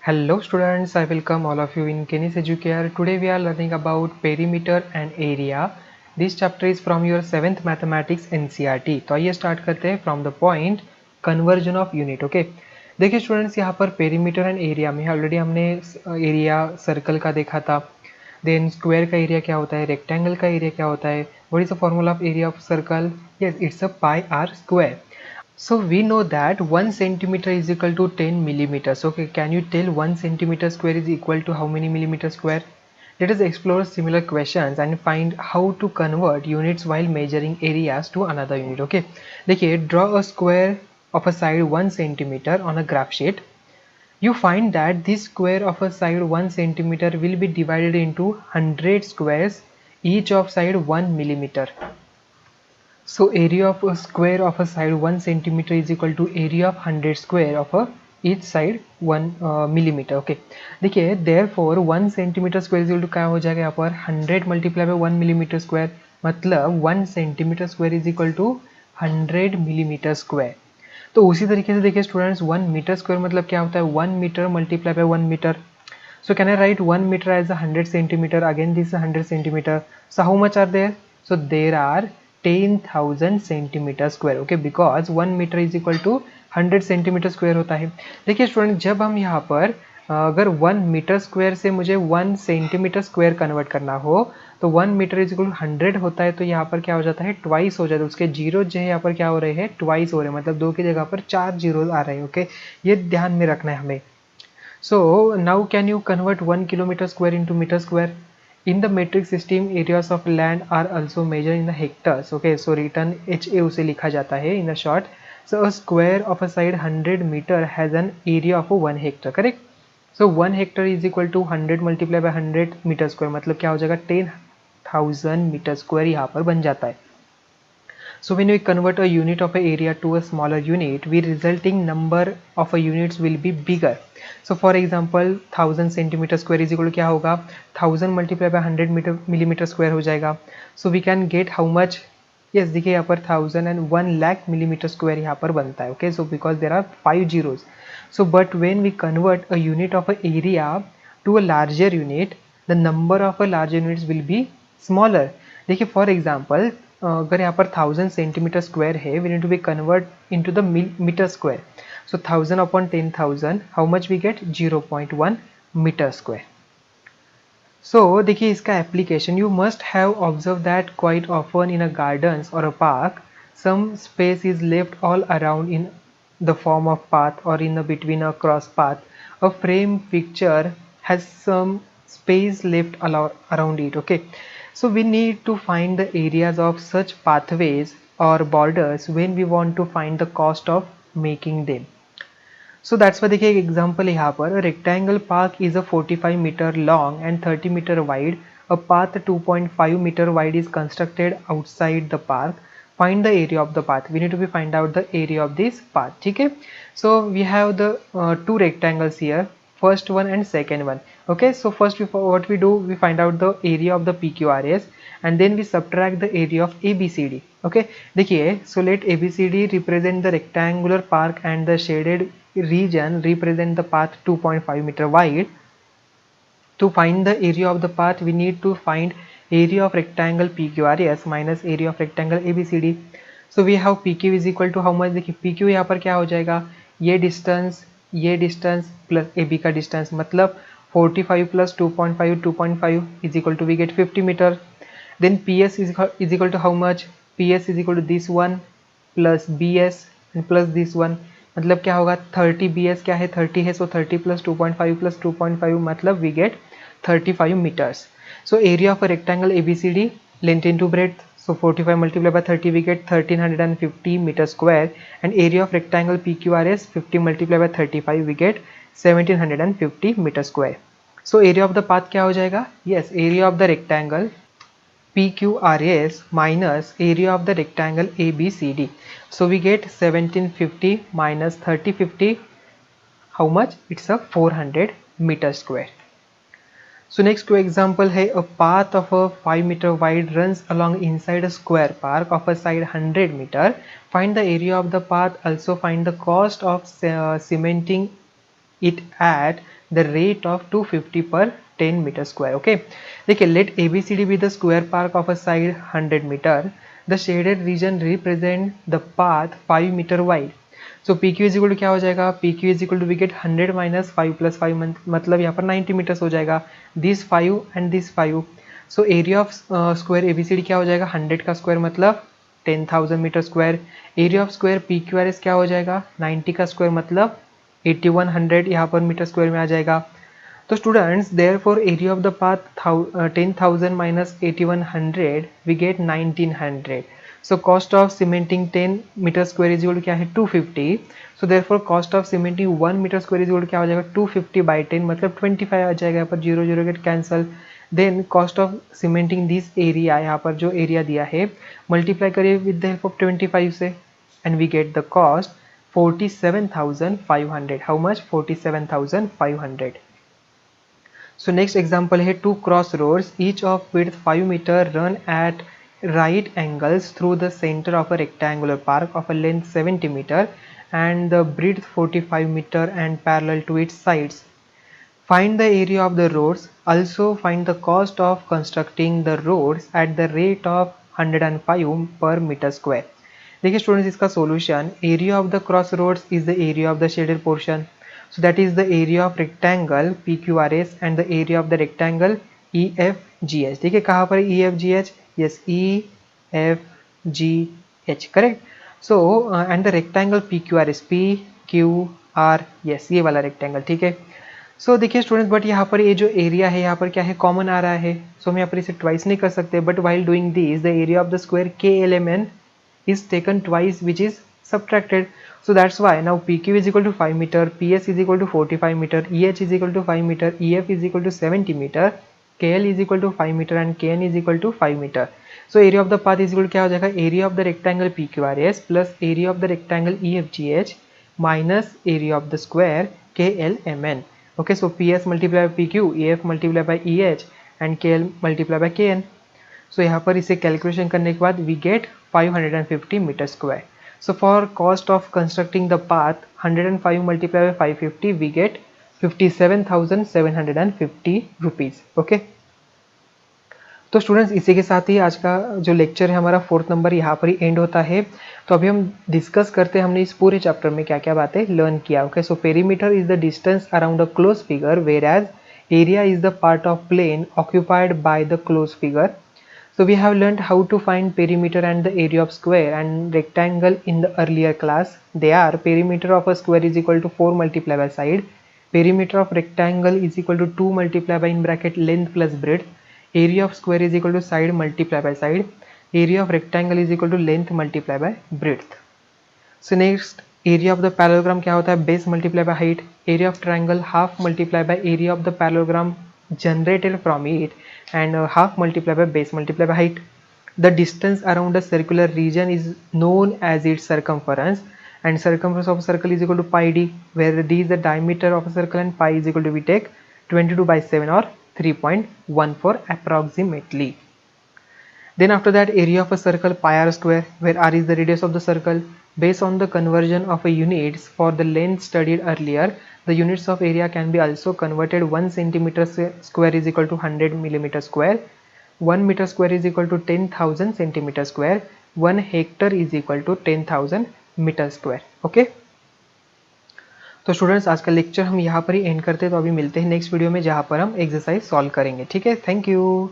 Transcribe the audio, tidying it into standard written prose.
Hello students, I welcome all of you in Kenis Educare. Today we are learning about perimeter and area. This chapter is from your 7th mathematics NCERT. तो आइए start करते हैं from the point conversion of unit. Okay देखिए students, यहाँ पर perimeter and area में already हमने area circle का देखा था. देन स्क्वायर का एरिया क्या होता है, रेक्टेंगल का एरिया क्या होता है, what is the formula of area of circle. Yes, it's a pi r square. So we know that 1 centimeter is equal to 10 millimeters. Okay, can you tell 1 centimeter square is equal to how many millimeter square? Let us explore similar questions and find how to convert units while measuring areas to another unit. Okay, देखिए, draw a square of a side 1 centimeter on a graph sheet. You find that this square of a side 1 centimeter will be divided into 100 squares, each of side 1 millimeter. So area of a square of a side 1 centimeter is equal to area of 100 square of a each side 1 millimeter. Okay, देखिए therefore 1 centimeter square is equal to क्या हो जाएगा यहाँ पर 100 multiply by 1 millimeter square, मतलब 1 centimeter square is equal to 100 millimeter square. तो उसी तरीके से देखिए स्टूडेंट्स 1 मीटर स्क्वायर मतलब क्या होता है 1 meter multiply by 1 meter. So can I write 1 meter as a 100 centimeter? Again this is 100 centimeter. So how much are there? So there are 10,000 centimeter square. Okay, because 1 meter is equal to 100 centimeter square होता है. देखिए student, जब हम यहाँ पर अगर 1 metre square से मुझे 1 सेंटीमीटर स्क्वायर कन्वर्ट करना हो तो 1 मीटर इज इक्वल टू 100 होता है, तो यहाँ पर क्या हो जाता है ट्वाइस हो जाता है. उसके जीरो जो है यहाँ पर क्या हो रहे हैं ट्वाइस हो रहे हैं, मतलब 2 की जगह पर 4 जीरो आ रहे हैं. ओके, ये ध्यान में रखना है हमें. So now can you convert 1 kilometer square into meter square? In the metric system, areas of land are also measured in the hectares. Okay, so written HA उसे लिखा जाता है in the short. So a square of a side 100 meter has an area of 1 hectare. Correct? So 1 hectare is equal to 100 multiplied by 100 meter square. मतलब क्या हो जाएगा 10,000 meter square यहाँ पर बन जाता है. So when we convert a unit of a area to a smaller unit, the resulting number of a units will be bigger. So for example, 1000 centimeter square is equal to क्या होगा 1000 multiplied by 100 millimeter square हो जाएगा. So we can get how much? Yes, देखिए यहाँ पर 1000 and 1 lakh millimeter square यहाँ पर बनता है. Okay, so because there are 5 zeros. So but when we convert a unit of a area to a larger unit, the number of a larger units will be smaller. देखिए for example अगर यहाँ पर 1000 centimetre square है, we need to be convert into the metre square. So 1000 upon 10,000, how much we get 0.1 metre square. So देखिए इसका application, you must have observe that quite often in a gardens और a park some space is left all around in the form of path or in the between a cross path. A frame picture has some space left around it. Okay, so we need to find the areas of such pathways or borders when we want to find the cost of making them. So that's why देखिए एक example है यहाँ पर. A rectangle park is a 45 meter long and 30 meter wide. A path 2.5 meter wide is constructed outside the park. Find the area of the path. We need to be find out the area of this path. ठीक है. So we have the two rectangles here. First one and second one. Okay, so first what we do, we find out the area of the PQRS and then we subtract the area of ABCD. Okay, देखिए, so let ABCD represent the rectangular park and the shaded region represent the path 2.5 meter wide. To find the area of the path, we need to find area of rectangle PQRS minus area of rectangle ABCD. So we have PQ is equal to how much? देखिए PQ यहाँ पर क्या हो जाएगा, ये distance plus AB का distance, मतलब 45 plus 2.5 is equal to we get 50 meter. Then PS is equal to how much? PS is equal to this one plus BS and plus this one, मतलब क्या होगा 30 BS क्या है 30 है, so 30 plus 2.5 मतलब we get 35 meters. So area of a rectangle ABCD, length into breadth, so 45 multiplied by 30 we get 1350 meter square, and area of rectangle PQRS 50 multiplied by 35 we get 1750 meter square. So area of the path क्या हो जाएगा? Yes, area of the rectangle PQRS minus area of the rectangle ABCD. So we get 1750 minus 3050. How much? It's a 400 meter square. So next to example है, a path of a 5 meter wide runs along inside a square park of a side 100 meter. Find the area of the path. Also find the cost of cementing it at the rate of 250 per 10 meter square. Okay, देखिए let ABCD be the square park of a side 100 meter. The shaded region represent the path 5 meter wide. So PQ is equal to क्या हो जाएगा, PQ is equal टू we get 100 minus 5 plus 5 मतलब यहाँ पर 90 meters हो जाएगा, this 5 and this 5. So area of square ABCD क्या हो जाएगा, 100 का स्क्वायर मतलब 10,000 meter square. Area of square PQRS क्या हो जाएगा, 90 का स्क्वायर मतलब 8100 यहाँ पर मीटर स्क्वायर में आ जाएगा. तो students therefore area of the path 10,000 minus 8100 we get 1900. So cost of cementing 10 meter square is equal to क्या है 250. So therefore cost of cementing 1 meter square is equal to क्या हो जाएगा 250 by 10 मतलब 25 आ जाएगा, यहाँ पर 0 0 get cancel. Then cost of cementing this area, यहाँ पर जो एरिया दिया है मल्टीप्लाई करिए विद द हेल्प ऑफ 25 से and we get the cost 47,500. How much 47,500. So next example है two cross roads each of width 5 meter run at right angles through the center of a rectangular park of a length 70 meter and the breadth 45 meter and parallel to its sides. Find the area of the roads. Also find the cost of constructing the roads at the rate of 105 per meter square. देखिए students इसका solution, area of the cross roads is the area of the shaded portion. So that is the area of rectangle PQRS and the area of the rectangle EFGH. ठीक है, कहाँ पर EFGH? Yes, EFGH, correct. So and the rectangle PQRS PQR, yes, ये वाला rectangle, ठीक है. सो देखिए students, but यहाँ पर ये जो एरिया है यहाँ पर क्या है, कॉमन आ रहा है. सो हम यहाँ पर इसे ट्वाइस नहीं कर सकते, but while doing this the area of the square KLMN is taken twice, which is subtracted. So that's why now PQ is equal to 5 meter, PS is equal to 45 meter, EH is equal to 5 meter, EF is equal to 70 meter, KL is equal to 5 meter and KN is equal to 5 meter. So area of the path is equal to क्या हो जाएगा, area of the rectangle PQRS plus area of the rectangle EFGH minus area of the square KLMN. Okay, so PS multiplied by PQ, EF multiplied by EH and KL multiplied by KN. So यहाँ पर इसे calculation करने के बाद we get 550 meter square. So for cost of constructing the path 105 multiplied by 550 we get 57,750 rupees. Okay. तो students इसी के साथ ही आज का जो लेक्चर है हमारा 4th नंबर यहाँ पर ही एंड होता है. तो अभी हम डिस्कस करते हैं हमने इस पूरे चैप्टर में क्या क्या बातें लर्न किया. Okay, so perimeter is the distance around a close figure whereas area is the part of plane occupied by the close figure. So we have learned how to find perimeter and the area of square and rectangle in the earlier class. They are perimeter of a square is equal to 4 multiplied by side. Perimeter of rectangle is equal to 2 multiplied by in bracket length plus breadth. Area of square is equal to side multiplied by side. Area of rectangle is equal to length multiplied by breadth. So next, area of the parallelogram क्या होता है, base multiplied by height. Area of triangle half multiplied by area of the parallelogram generated from it and half multiplied by base multiplied by height. The distance around a circular region is known as its circumference and circumference of a circle is equal to pi d, where d is the diameter of a circle and pi is equal to we take 22 by 7 or 3.14 approximately. Then after that, area of a circle pi r square, where r is the radius of the circle. Based on the conversion of a units for the length studied earlier, the units of area can be also converted. 1 centimeter square is equal to 100 millimeter square, 1 meter square is equal to 10,000 centimeter square, 1 hectare is equal to 10,000 meter square. Okay. तो students आज का lecture हम यहाँ पर ही and करते हैं. तो अभी मिलते हैं नेक्स्ट वीडियो में जहाँ पर हम एक्सरसाइज सॉल्व करेंगे. ठीक है, थैंक यू.